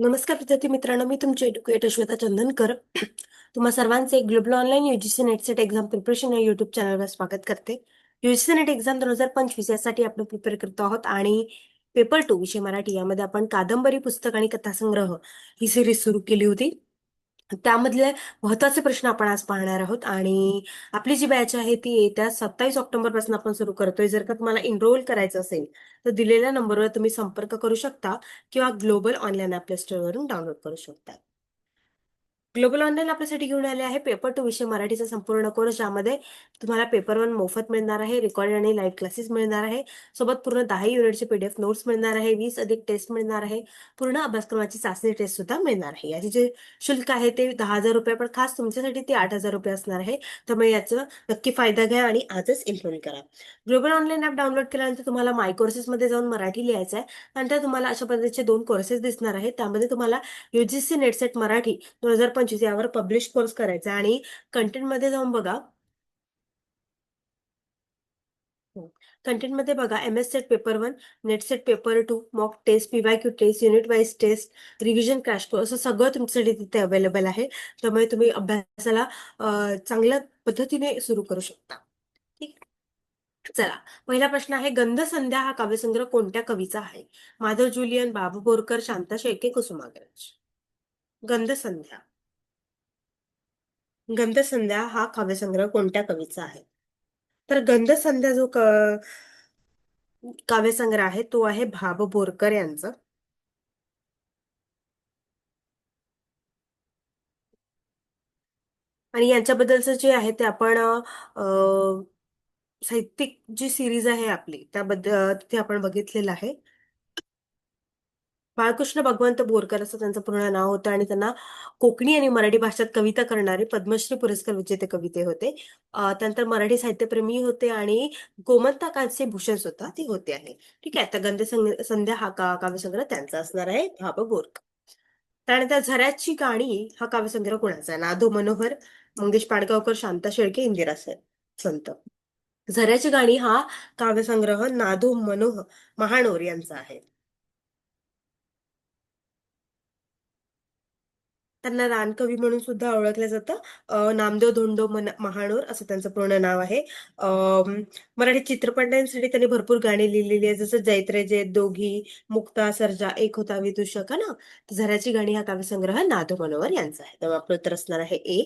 नमस्कार विद्यार्थी मित्रांनो, मी तुमची एड्युकेटर श्वेता चंदनकर. तुम्हा सर्वांचे global online UGC net set exam preparation या युट्यूब चॅनलवर स्वागत करते. UGC नेट एक्झाम 2025 यासाठी आपण प्रिपेअर करतो आहोत आणि पेपर 2 विषय मराठी यामध्ये आपण कादंबरी, पुस्तक आणि कथासंग्रह ही सिरीज सुरू केली होती. त्यामधले महत्वाचे प्रश्न आपण आज पाहणार आहोत आणि आपली जी बॅच आहे ती येत्या 27 ऑक्टोबर पासून आपण सुरू करतोय. जर का तुम्हाला एनरोल करायचं असेल तर दिलेल्या नंबरवर तुम्ही संपर्क करू शकता किंवा ग्लोबल ऑनलाईन आपल्या स्टोअरवरून डाउनलोड करू शकता. ग्लोबल ऑनलाईन आपल्यासाठी घेऊन आले आहे पेपर 2 विषय मराठीचा संपूर्ण कोर्स, ज्यामध्ये तुम्हाला पेपर 1 मोफत मिळणार आहे, रेकॉर्डेड आणि लाईव्ह क्लासेस मिळणार आहे, सोबत पूर्ण 10 युनिटचे PDF नोट्स मिळणार आहे, 20 अधिक टेस्ट मिळणार आहे, पूर्ण अभ्यासक्रमाची चाचणी टेस्ट सुद्धा मिळणार आहे. याचे जे शुल्क आहे ते 10,000 रुपये, पण खास तुमच्यासाठी ते 8,000 रुपये असणार आहे. त्यामुळे याचा नक्की फायदा घ्या आणि आजच एनरोल करा. ग्लोबल ऑनलाईन ऍप डाउनलोड केल्यानंतर तुम्हाला माय कोर्सेस मध्ये जाऊन मराठी लिहायचं आहे. नंतर तुम्हाला अशा पद्धतीचे 2 कोर्सेस दिसणार आहेत. त्यामध्ये तुम्हाला UGC नेट सेट मराठी 2025 यावर पब्लिश कोर्स करायचा आणि कंटेंट मध्ये जाऊन बघा. कंटेंट मध्ये बघा, MS set paper 1, net set paper 2, mock test, PYQ test, unit wise test, revision crash course, असं सगळं तुमच्यासाठी तिथे अवेलेबल आहे. त्यामुळे तुम्ही अभ्यासाला चांगल्या पद्धतीने सुरू करू शकता. ठीक. चला, पहिला प्रश्न आहे, गंधसंध्या हा काव्यसंग्रह कोणत्या कवीचा आहे? माधव जुलियन, बाबू बोरकर, शांता शेळके, कुसुमाग्रज. गंधसंध्या. गंधसंध्या हा काव्यसंग्रह कोणत्या कवीचा आहे? तर गंधसंध्या जो काव्यसंग्रह आहे तो आहे भाब बोरकर यांचा. आणि यांच्याबद्दलचं जे आहे ते आपण साहित्यिक जी सिरीज आहे आपली त्याबद्दल तिथे आपण बघितलेलं आहे. बाळकृष्ण भगवंत बोरकर असं त्यांचं पूर्ण नाव होतं आणि त्यांना कोकणी आणि मराठी भाषेत कविता करणारे पद्मश्री पुरस्कार विजेते कविते होते. त्यानंतर मराठी साहित्यप्रेमी होते आणि गोमंतकाचे भूषण सुद्धा ते होते आहे. ठीक आहे, तर संध्या हा काव्यसंग्रह त्यांचा असणार आहे, भाब बोरकर. त्यानंतर झऱ्याची गाणी हा काव्यसंग्रह कोणाचा आहे? नादो मनोहर, मंगेश पाडगावकर, शांता शेळके, इंदिरा संत. झऱ्याची गाणी हा काव्यसंग्रह नादो मनोहर महानोर यांचा आहे. त्यांना रानकवी म्हणून सुद्धा ओळखलं जातं. नामदेव धोंडो महानोर असं त्यांचं पूर्ण नाव आहे. मराठी चित्रपटांसाठी त्यांनी भरपूर गाणी लिहिलेली आहे, जसं जैत्रे जैत, दोघी, मुक्ता, सर्जा, एक होता विदूषक, ना. तर झऱ्याची गाणी हा काव्यसंग्रह नादो मनोहर यांचा आहे. तेव्हा आपलं उत्तर असणार आहे ए.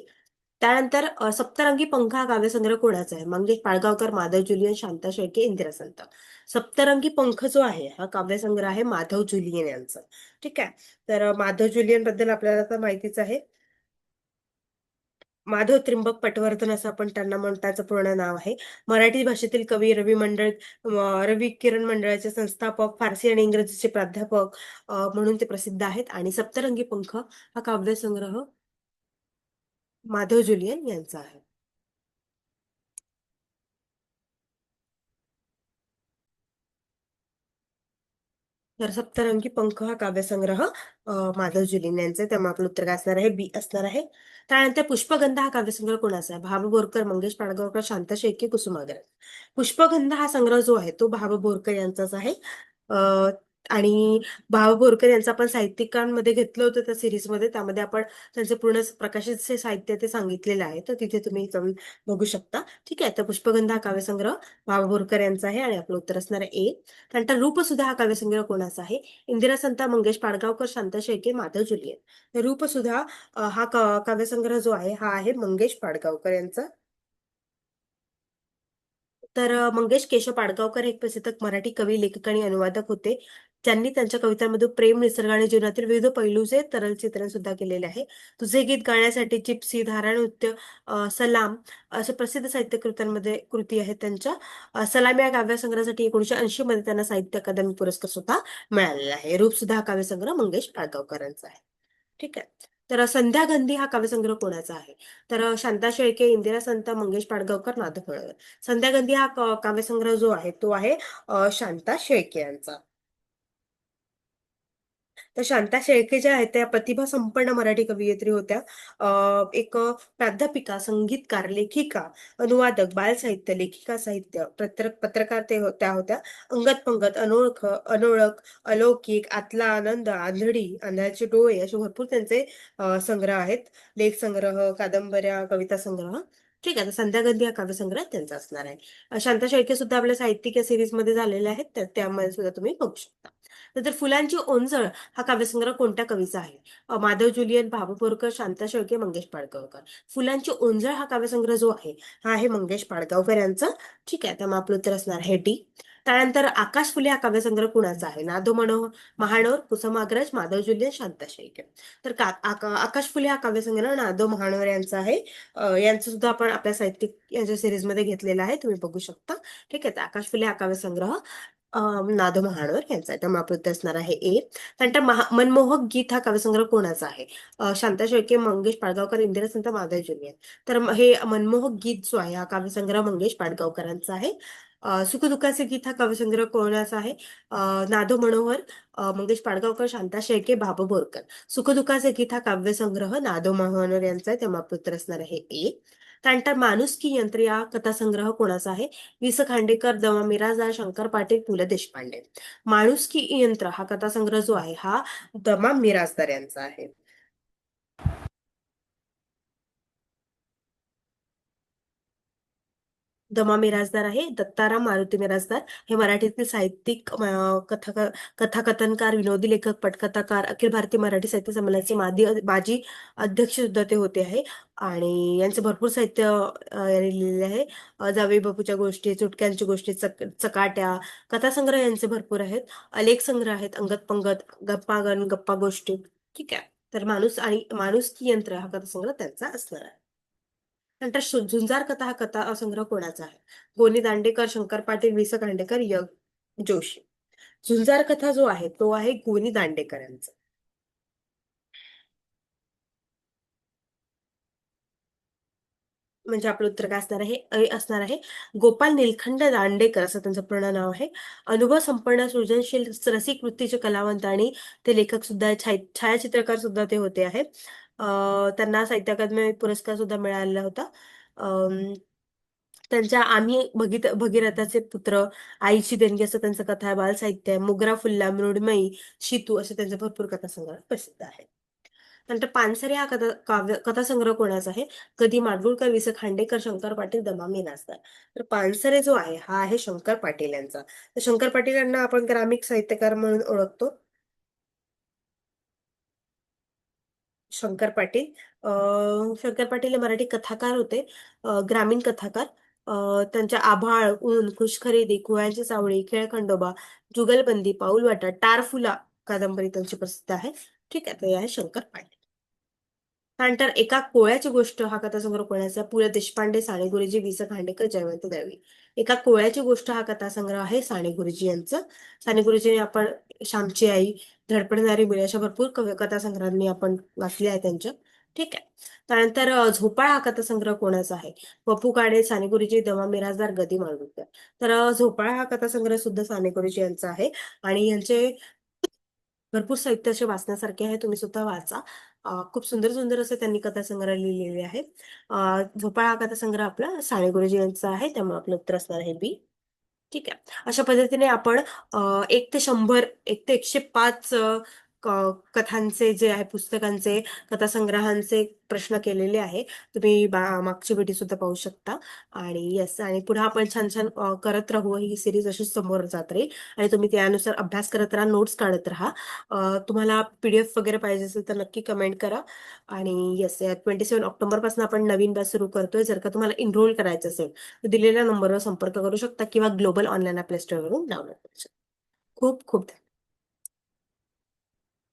त्यानंतर सप्तरंगी पंख हा काव्यसंग्रह कोणाचा आहे? मंगेश पाडगावकर, माधव जुलियन, शांता शेळके, इंदिरा संत. सप्तरंगी पंख जो आहे हा काव्यसंग्रह आहे माधव जुलियन यांचा. ठीक आहे. तर माधव जुलियन बद्दल आपल्याला तर माहितीच आहे. माधव त्र्यंबक पटवर्धन असं आपण त्यांना त्याचं पूर्ण नाव आहे. मराठी भाषेतील कवी, रवी किरण मंडळाचे संस्थापक, फारसी आणि इंग्रजीचे प्राध्यापक म्हणून ते प्रसिद्ध आहेत. आणि सप्तरंगी पंख हा काव्यसंग्रह माधव जुलियन यांचा आहे. तर सप्तरंगी पंख हा काव्यसंग्रह माधव जुलिन यांचा आहे. त्यामुळे आपलं उत्तर काय असणार आहे? बी असणार आहे. त्यानंतर पुष्पगंध हा काव्यसंग्रह कोणाचा आहे? भाब बोरकर, मंगेश पाडगावकर, शांता शेळके, कुसुमाग्रज. पुष्पगंध हा संग्रह जो आहे तो भाब बोरकर यांचाच आहे. अं, आणि भाव बोरकर यांचं आपण साहित्यिकांमध्ये घेतलं होतं त्या सिरीजमध्ये. त्यामध्ये आपण त्यांचे पूर्ण प्रकाशित जे साहित्य ते सांगितलेलं आहे, तर तिथे तुम्ही जाऊन बघू शकता. ठीक आहे, तर पुष्पगंध हा काव्यसंग्रह भाव बोरकर यांचा आहे आणि आपलं उत्तर असणार आहे ए. त्यानंतर रूपसुधा हा काव्यसंग्रह कोणाचा आहे? इंदिरा संत, मंगेश पाडगावकर, शांता शेळके, माधव जुलियन. तर रूपसुधा हा काव्यसंग्रह जो आहे हा आहे मंगेश पाडगावकर यांचा. तर मंगेश केशव पाडगावकर हे एक प्रसिद्ध मराठी कवी, लेखक आणि अनुवादक होते. त्यांनी त्यांच्या कवितांमध्ये प्रेम, निसर्ग आणि जीवनातील विविध पैलूचे तरल चित्रण सुद्धा केलेले आहे. तुझे गीत गाण्यासाठी जिप्सी, धारा नृत्य, सलाम अशा प्रसिद्ध साहित्य कृत्यांमध्ये कृती आहेत त्यांच्या. सलाम या काव्यसंग्रहासाठी 1980 मध्ये त्यांना साहित्य अकादमी पुरस्कार सुद्धा मिळालेला आहे. रूप सुद्धा हा काव्यसंग्रह मंगेश पाडगावकरांचा आहे. ठीक आहे. तर संध्यागंधी हा काव्यसंग्रह कोणाचा आहे? तर शांता शेळके, इंदिरा संत, मंगेश पाडगावकर, नाथ फळकर. संध्यागंधी हा काव्यसंग्रह जो आहे तो आहे शांता शेळके यांचा. तर शांता शेळके ज्या आहेत त्या प्रतिभा संपन्न मराठी कवयित्री होत्या. एक प्राध्यापिका, संगीतकार, लेखिका, अनुवादक, बालसाहित्य, लेखिका, साहित्य पत्रकार त्या होत्या. अंगत पंगत, अनोळख, अनोळख, अलौकिक, आतला आनंद, आंधळी, आंधळ्याचे डोळे असे भरपूर त्यांचे संग्रह आहेत. लेख संग्रह, कादंबऱ्या, कविता संग्रह. ठीक आहे, तर संध्यागंधी हा काव्यसंग्रह त्यांचा असणार आहे. शांता शेळके सुद्धा आपल्या साहित्यिक या सिरीज मध्ये झालेले आहेत, तर त्यामध्ये सुद्धा तुम्ही बघू शकता. नंतर फुलांची ओंजळ हा काव्यसंग्रह कोणत्या कवीचा आहे? माधव ज्युलियन, भाऊ बोरकर, शांता शेळके, मंगेश पाडगावकर. फुलांची ओंजळ हा काव्यसंग्रह जो आहे हा आहे मंगेश पाडगावकर यांचा. ठीक आहे, त्यामुळे आपलं उत्तर असणार आहे डी. त्यानंतर आकाश फुले हा काव्यसंग्रह कुणाचा आहे? नादो महानोर, कुसुमाग्रज, माधव ज्युलियन, शांता शेळके. तर आकाश फुले हा काव्यसंग्रह नादो महानोर यांचा आहे. यांचं सुद्धा आपण आपल्या साहित्यिक यांच्या सिरीजमध्ये घेतलेला आहे, तुम्ही बघू शकता. ठीक आहे, तर आकाश फुले हा काव्यसंग्रह नादो महानोर यांचा आहे, त्यामुळे आपलं उत्तर असणार आहे ए. त्यानंतर मनमोहक गीत हा काव्यसंग्रह कोणाचा आहे? शांता शेळके, मंगेश पाडगावकर, इंदिरासंत, माधव ज्युलियन. तर हे मनमोहक गीत जो आहे हा काव्यसंग्रह मंगेश पाडगावकरांचा आहे. सुखदुःखाचे गीत हा काव्यसंग्रह कोणाचा आहे? नादो मनोहर, मंगेश पाडगावकर, शांता शेळके, बाबू बोरकर. सुखदुःखाचे गीत हा काव्यसंग्रह नादो मनोहर यांचा आहे, त्यामुळे आपलं उत्तर असणार आहे ए. त्यानंतर माणुसकी यंत्र या कथासंग्रह कोणाचा आहे? वि स खांडेकर, द मा मिरासदार, शंकर पाटील, पु ल देशपांडे. माणुसकी यंत्र हा कथासंग्रह जो आहे हा द मा मिरासदार यांचा आहे. दमा मिरासदार आहे. दत्ताराम मारुती मिरासदार हे मराठीतील साहित्यिक, कथाकथनकार, विनोदी लेखक, पटकथाकार, अखिल भारतीय मराठी साहित्य संमेलनाचे माजी अध्यक्ष सुद्धा ते होते आहे. आणि यांचं भरपूर साहित्य यांनी लिहिलेले आहे. जावई बापूच्या गोष्टी, चुटक्यांच्या गोष्टी, चकाट्या, कथासंग्रह यांचे भरपूर आहेत. लेख संग्रह आहेत, अंगत पंगत, गप्पागण, गप्पा गोष्टी. ठीक आहे, तर माणूस की यंत्र हा कथासंग्रह त्यांचा असणार आहे. नंतर झुंजार कथा हा कथा संग्रह कोणाचा आहे? गोनी दांडेकर, शंकर पाटील, वि स खांडेकर, जोशी. झुंजार कथा जो आहे तो आहे गोनी दांडेकर यांचा. म्हणजे आपलं उत्तर काय असणार आहे? असणार आहे गोपाल निलखंड दांडेकर, असं त्यांचं पूर्ण नाव आहे. अनुभव संपन्न, सृजनशील, रसिक वृत्तीचे कलावंत आणि ते लेखक सुद्धा आहेत, छायाचित्रकार सुद्धा ते होते आहेत. त्यांना साहित्य अकादमी पुरस्कार सुद्धा मिळालेला होता. त्यांच्या आम्ही भगीरथाचे पुत्र, आईची देणगी असं त्यांचं कथा आहे, बाल साहित्य आहे. मोगरा फुलला, मृण्मयी, शितू असे त्यांचे भरपूर कथासंग्रह प्रसिद्ध आहेत. नंतर पानसरे हा कथासंग्रह कोणाचा आहे? कधी माडगुळकर, वि स खांडेकर, शंकर पाटील, दमा मिरासदार. तर पानसरे जो आहे हा आहे शंकर पाटील यांचा. तर शंकर पाटील यांना आपण ग्रामीण साहित्यकार म्हणून ओळखतो. शंकर पाटील. शंकर पाटील हे मराठी कथाकार होते, ग्रामीण कथाकार. त्यांच्या आभाळ, ऊन, खुशखरेदी, कुळ्यांची सावळी, खेळखंडोबा, जुगलबंदी, पाऊलवाटा, टारफुला कादंबरी त्यांची प्रसिद्ध आहे. ठीक आहे, तर हे आहे शंकर पाटील. त्यानंतर एका कोळ्याची गोष्ट हा कथासंग्रह कोणाचा? पु ल देशपांडे, साने गुरुजी, वि स खांडेकर, जयवंत दळवी. एका कोळ्याची गोष्ट हा कथासंग्रह आहे साने गुरुजी यांचं. साने गुरुजींनी आपण श्यामची आई, धडपडणारी मुले अशा भरपूर कथासंग्रहांनी आपण वाचले आहे त्यांच्या. ठीक आहे, त्यानंतर झोपाळा हा कथासंग्रह कोणाचा आहे? पप्पू काळे, साने गुरुजी, दमा मिरासदार, गदी माडगुळकर. तर झोपाळा हा कथासंग्रह सुद्धा साने गुरुजी यांचा आहे. आणि यांचे भरपूर साहित्य असे वाचण्यासारखे आहे, तुम्ही सुद्धा वाचा. खूप सुंदर सुंदर असे त्यांनी कथासंग्रह लिहिलेले आहेत. झोपाळा हा कथासंग्रह आपला साने गुरुजी यांचा आहे, त्यामुळे आपलं उत्तर असणार आहे बी. ठीक आहे, अशा पद्धतीने आपण 1 ते 100, 1 ते 105 कथांचे जे आहे, पुस्तकांचे, कथासंग्रहांचे प्रश्न केलेले आहे. तुम्ही मागची व्हिडिओ सुद्धा पाहू शकता. आणि येस, आणि पुढे आपण छान छान करत राहू, ही सिरीज अशीच समोर जात राहील. आणि तुम्ही त्यानुसार अभ्यास करत राहा, नोट्स काढत राहा. तुम्हाला PDF वगैरे पाहिजे असेल तर नक्की कमेंट करा. आणि येस, 27 ऑक्टोबर पासून आपण नवीन बॅच सुरू करतोय. जर का तुम्हाला इनरोल करायचं असेल तर दिलेल्या नंबरवर संपर्क करू शकता किंवा ग्लोबल ऑनलाईन प्ले स्टोअरवरून डाउनलोड करू शकता. खूप खूप